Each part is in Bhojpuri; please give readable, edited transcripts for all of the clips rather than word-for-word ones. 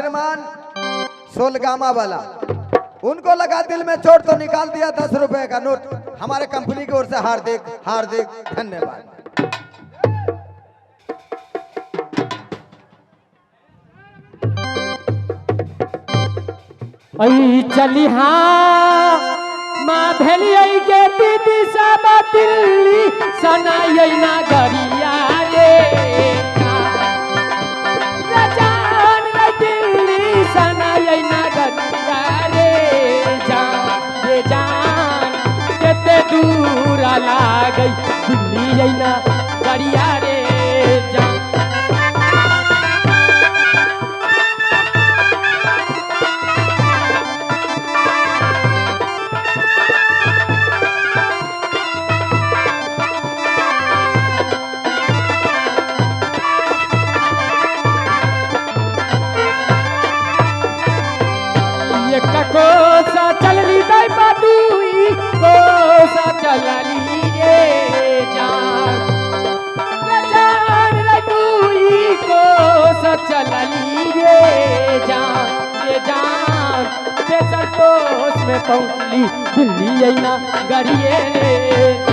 श्रीमान सोलगामा वाला, उनको लगा दिल में चोट तो निकाल दिया 10 रुपए का नोट। हमारे कंपनी की ओर से हार्दिक हार्दिक धन्यवाद। चली हाँ माँ भेलिए के दीदी सब दिल्ली सनाई ना गरिया रे जान दिल्ली सनाई ना गरिया रे जान केते दूर लाग दिल्ली ना गरिया रे जान। कोसा चलली दाई बादुई कोसा चलली रे जान दुई कोसा चलली रे जान बेचल कोस में पहुंचली दिल्ली आईना गरिए रे जान।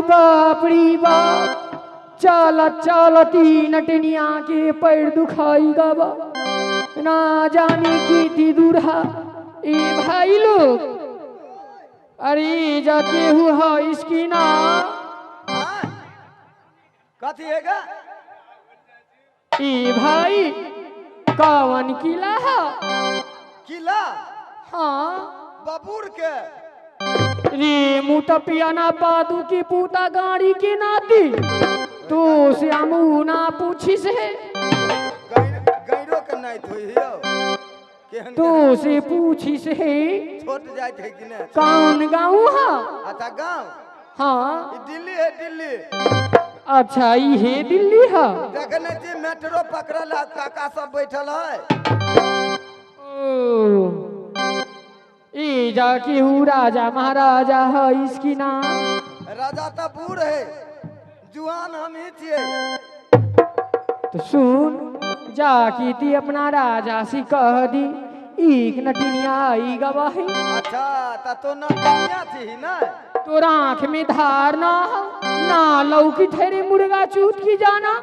बापड़ी बाप चलती नटनिया के पैर दुखाई गावा ना जाने की दूरहा ए भाई लोग अरे जाके हुआ इसकी ना कथी हैगा ए भाई कौन किला है? किला हाँ बबूर के रे मुतपिया ना पादू की पूता गाड़ी की नाती तू श्यामू ना पूछी से गैरो के नहीं थोई हियो तू से पूछी से छोट जाए थे कि नहीं कौन गाँव है? अच्छा गाँव हाँ दिल्ली है दिल्ली। अच्छा ये दिल्ली है देखने जी मेट्रो पकड़ल काका सब बैठल है। ई जाके हूँ राजा महाराजा है इसकी नाम राजा तो बूढ़ है जुआन हम ही थे। तो सुन जाकी ती अपना राजा से कह दी एक नटिनिया आई गवाही। अच्छा तो नटिनिया थी ना तोर आँख में धार ना ना लौकी थेरे मुर्गा चूत की जाना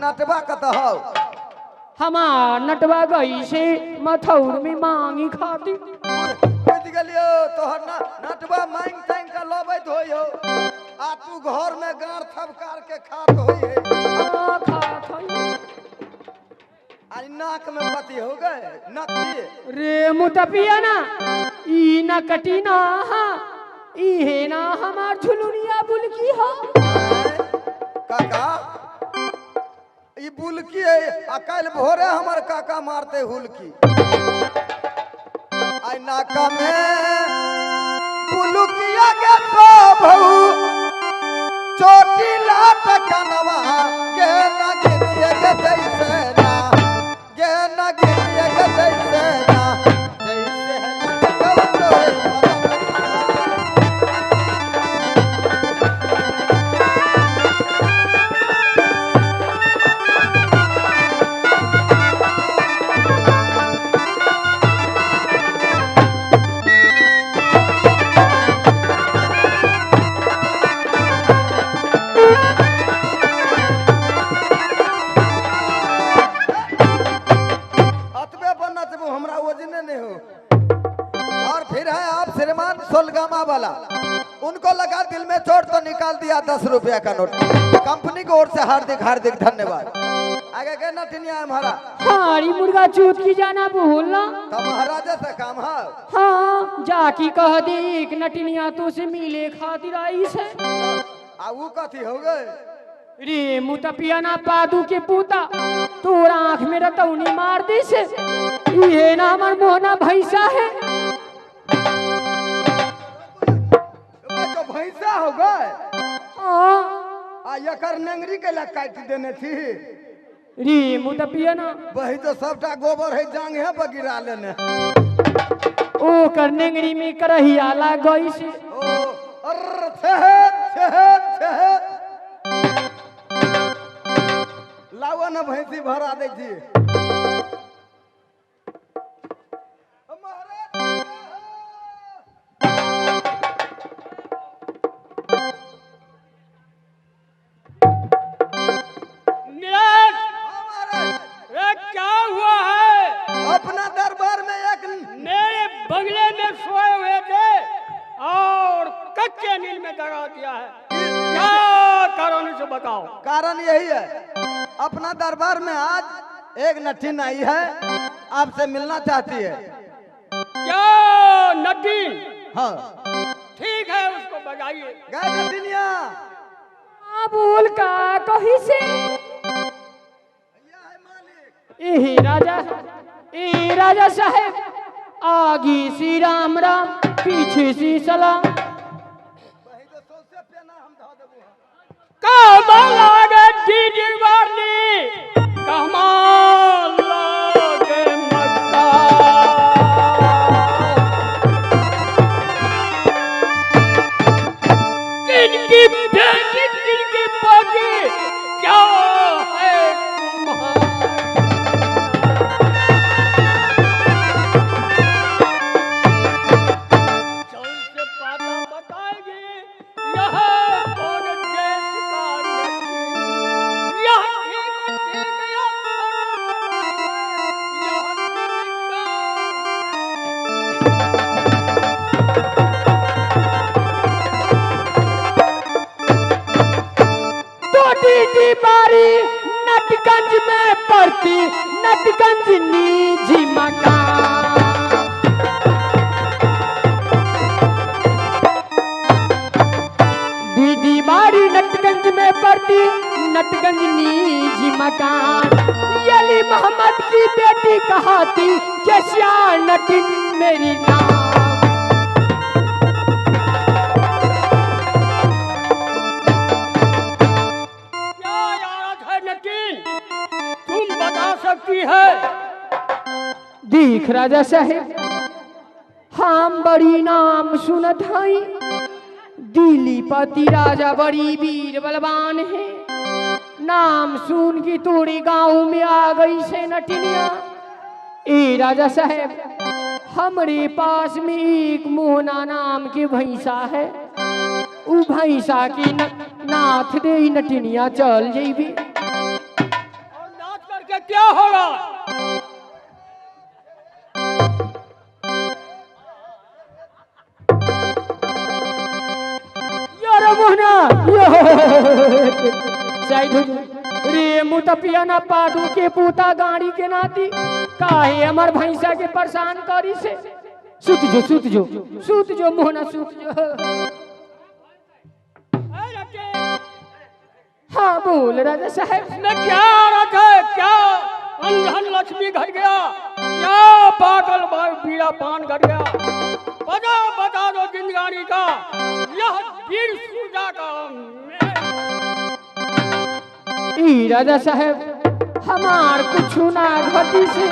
नटवा कत हो हमार नटवा गई से मथौर में मांगी खाती बुझ गलियो तोहर नटवा मांग तांग का लबैत होयो आ तू घर में गार थबकार के खात होई है। हां खात होई आई नाक में पति हो गए नकटी रे मुतपिया ना ई नकटी ना हा ई है ना हमार झुलुनिया बुलकी हा काका ई बुलकी है अकल भोरे हमर काका मारते हुलकी आई नाका में बुलकिया के तो भऊ चोटी लाट कनवा के नगिए के जैसे ना के नगिए के जैसे ना जैसे सोलगामा वाला, उनको लगा दिल में चोट तो निकाल दिया 10 रुपया का नोट। कंपनी की ओर से हार्दिक हार्दिक धन्यवाद। आगे के नटनिया हमारा हमारी मुर्गा चूत की जाना बोलना तो महाराजा से काम है। हाँ जाकी कह दे एक नटनिया तो से मिले खातिर आई से वो कथी हो गए रे मुतपिया ना पादू के पूता तोर आँख में रतौनी मार दी से ये ना हमार मोहना भैसा है जो भैंसा हो गए। हाँ आ यकर नेंगरी के ला काट देने थी। रे मुँह तो पिया ना वही तो सबटा गोबर है जांग है बगिरा लेने। ओ कर नेंगरी में करहिया ला गई से। ओ अर छे लावा ना भैंसी भरा दे छी। क्या हुआ है? अपना दरबार में एक मेरे बंगले में सोए हुए थे और कच्चे नींद में जगा दिया है। क्या कारण से बताओ। कारण यही है, अपना दरबार में आज एक नठीन आई है, आपसे मिलना चाहती है। क्या नटीन? हाँ ठीक है, उसको बजाइए। गए नठीनिया। बोल का कही से ए राजा साहेब, आगे श्री राम राम, पीछे से सलाम। कमाल लागे दीदी वाली, कमाल लागे मक्का। किनकी बेटी किनकी पोती, क्या है तुम्हारा? बारी नटगंज में पड़ती, नटगंज निजी मकान। दीदी बारी नटगंज में पड़ती, नटगंज निजी मकान। अली मोहम्मद की बेटी कहाती, कैसिया नटिन मेरी नाम। सकती है? देख राजा साहेब, हम बड़ी नाम सुनत हई, दिल्ली पति राजा बड़ी वीर बलवान है। नाम सुन की तोड़ी गांव में आ गई से नटिनिया। ए राजा साहेब, हमरे पास में एक मोहना नाम की भैंसा है, उ भैंसा की नाथ दे नटिनिया चल जेबी। क्या होगा? यार मोहना रे मुतपिया ना पादू के पूता गाड़ी के नाती काहे हमर भैंसा के परेशान करी से। सुत जो मोहना सुत जो। हाँ बोल राजा साहब। मैं क्या रखा है? क्या अंधन लक्ष्मी घर गया? क्या पागल बीड़ा पान घर गया? बता दो जिंदगानी का, यह वीर सूजा का। ई राजा साहब, हमार कुछ ना घटी से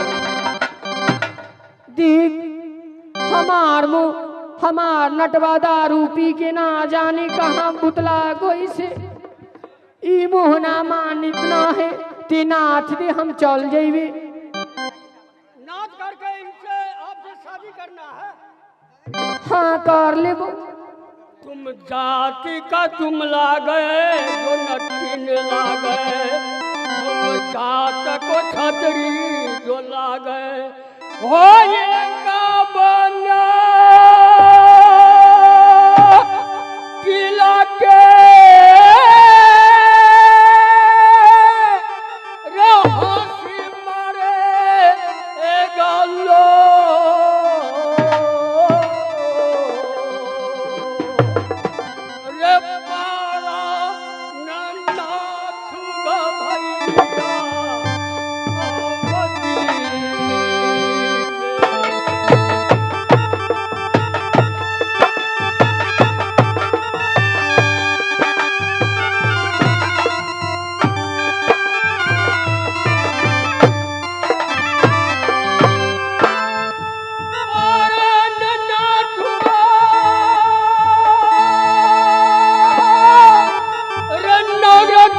देख, हमार नटवा दारू पी के ना जाने कहाँ बुतला गोई से। ई मोहना मानित ना है, ते नाथ दे हम चल जाइबे। नाथ करके इनसे आपसे शादी करना है? हाँ कर लेबो। तुम जाति का तुम ला गए, जो नटीन ला गए। तुम जात को छतरी जो ला गए, हो ये का बना किला के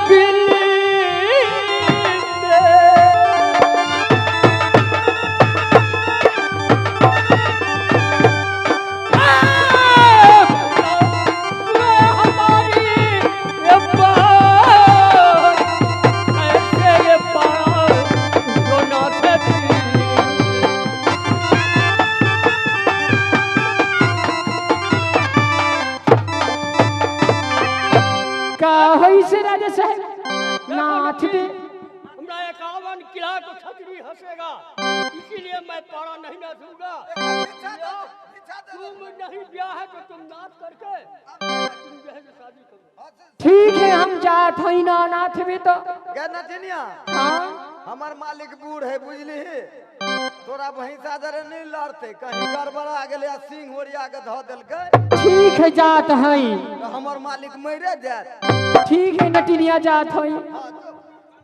दिल्ली में हमारी ये बात कैसे ये पारा जो ना थे दिल्ली। का है से राजा साहब नाथ दे हमरा 51 किला तो छतरी हंसेगा, इसीलिए मैं पारा नहीं नाचूंगा। तुम नहीं ब्याह है तो तुम नाच करके तुम जो है जो शादी करो। ठीक है हम जात हई ना नाथ भी तो गे नचनिया हाँ हमार मालिक बूढ़ है बुझली तोरा भैंसा जरे नहीं लड़ते कहीं गड़बड़ा गेले आ सिंह ओरिया के धो देलकै ठीक है जात हई तो हमर मालिक मरे जात। ठीक है नटिनिया जात हई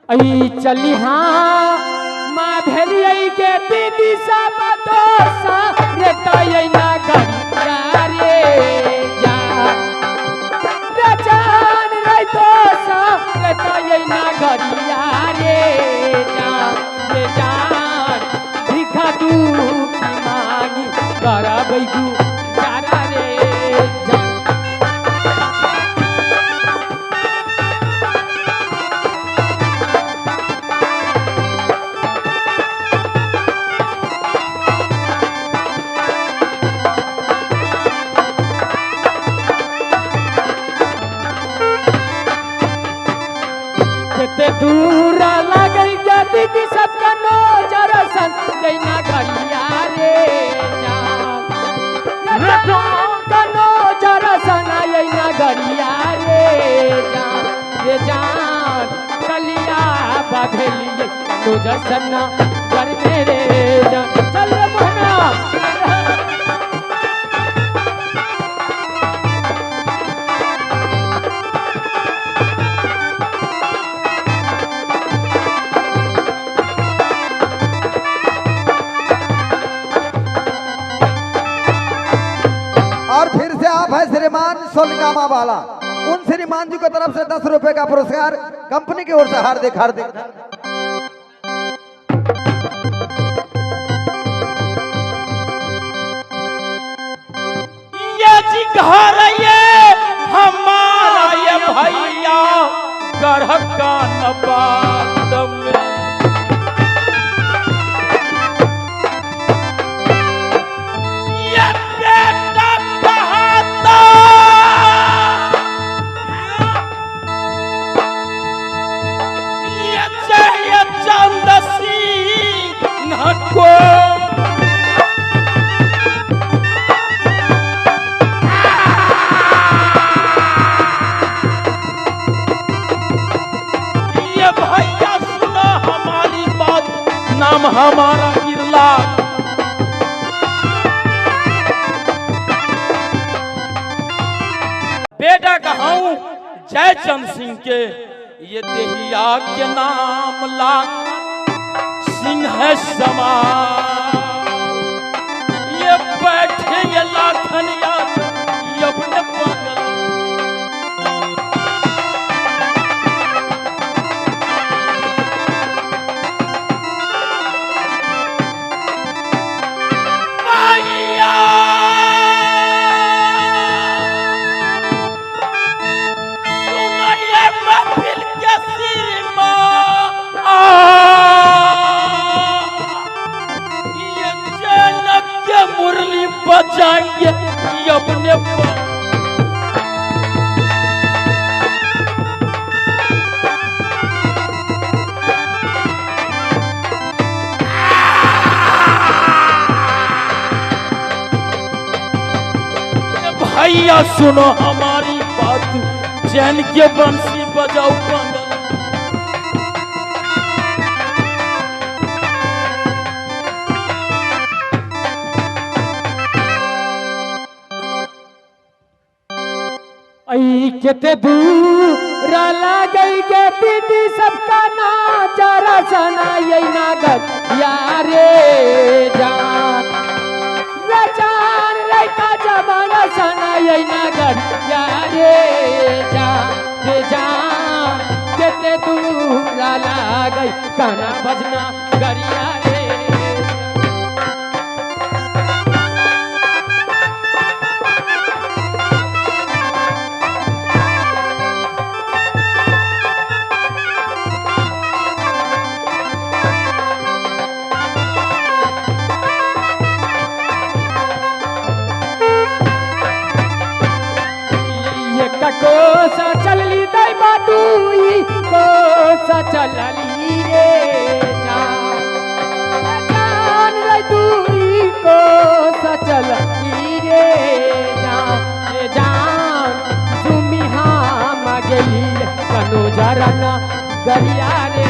आई चली हाँ माँ भेलिए के दीदी सब दोसा रे तई ना गरिया रे जा रे जान रे दोसा रे तई ना गरिया रे जा रे जान भिखा तू की मांगी करबै तू जारा रे जा। केते दूर लगई के दीदी सबका नजर सन जैना गरिया रे जान रे का नजर सन जैना गरिया रे जान चलिया बघलिए नजर सन कर मेरे जान चल रे मोहना। और फिर से आप है श्रीमान सोलगामा वाला, उन श्रीमान जी की तरफ से 10 रुपए का पुरस्कार कंपनी की ओर से हार्दिक हार्दिक। ये जी घर ये हमारा ये भैया गढ़ का नबात में ये बेटा कहता ये चाहिए चंद सिंह को भैया सुना हमारी बात, नाम हमारा बिरला। बेटा कहूँ जयचंद सिंह के ये देहिया के नाम ला सिंह समान, ये बैठे ये लाखनिया ये अपने पागल मुरली बजाएंगे अपने भैया सुनो हमारी बात, चैन के बंसी बजाओ कंगन। आई केते दूर लागई के दीदी सबका नाचारा सना ये नागर यारे जान रे जान रे का जमाना सना ये नागर यारे जान के दे दूरा लागई गाना बजना गरिया रे कोसा चलली दई बाटुई कोसा चलली रे जान रे दुई कोसा चलली रे जान तुमी हम गेली कनो जरना गरिया रे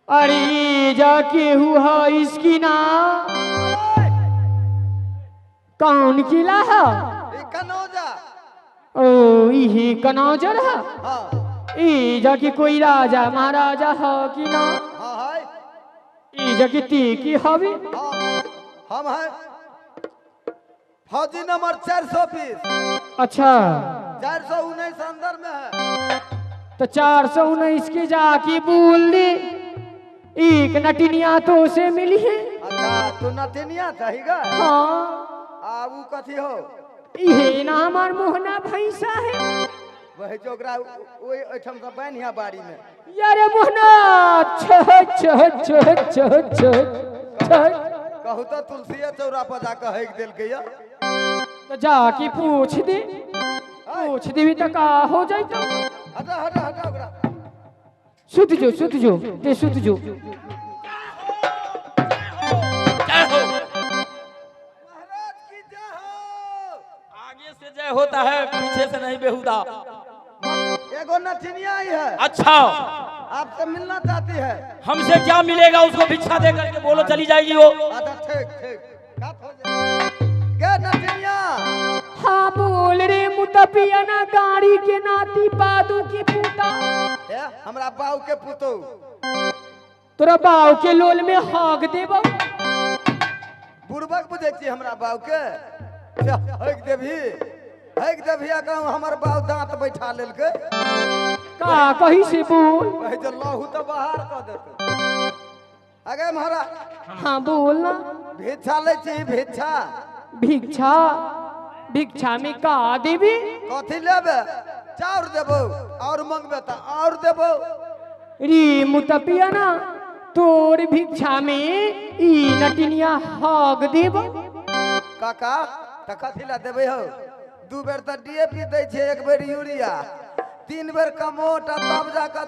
अरे जाके हुआ इसकी ना कौन किला है कनौजा ओ यही कनौजर है हाँ ई जाके कोई राजा महाराजा है कि ना हाँ है ई जाके ती की हवे हाँ हम हैं फौजी नंबर 420 अच्छा 419 अंदर में है तो 419 के जाके बोल दे एक नटिनिया तो उसे मिली है अच्छा तू नटिनिया चाहिएगा हाँ आबू कथी हो ये ना हमार मोहना भैंसा है वही जोगरा ओई ओठम से बनिया बाड़ी में यार मोहना छ कहू तो तुलसिया चौरा पर जाकर हेक दिल के या तो जाके पूछ दे भी तो का हो जाए तो हटा हटा हटा ओकरा सुत जो ते सुत जो जय हो महाराज की जय हो आगे से जय होता है पीछे से नहीं बेहुदा एगो नटिनिया आई है अच्छा आपसे मिलना चाहती है हमसे क्या मिलेगा उसको भिक्षा दे करके बोलो चली जाएगी वो अच्छा ठीक बात हो जाए क्या नटिनिया हाँ बोल रे मुतपिया ना गाड़ी के नाती बादू की पूता ए हमरा बाऊ के पुतो तोरा बाव के लोल में हाग देबो बुड़बक बुझे छी हमरा बाऊ के हेक देभी कहूं हमर बाऊ दांत बैठा लेलके का कही से बोल कहे जो लहू तो बाहर कर देते आगे महाराज हाँ बोल ना भिक्षा ले छी भिक्षा में का देबी कथी लेबे चाउर देबो और मंगबे त और देबो रे मुतपिया ना तोर भिक्षा में ई नटिनिया हाग देब काका त कथी ला देबे हो 2 बेर त डीएपी दै छै 1 बेर यूरिया 3 बेर कमोट तब जाकर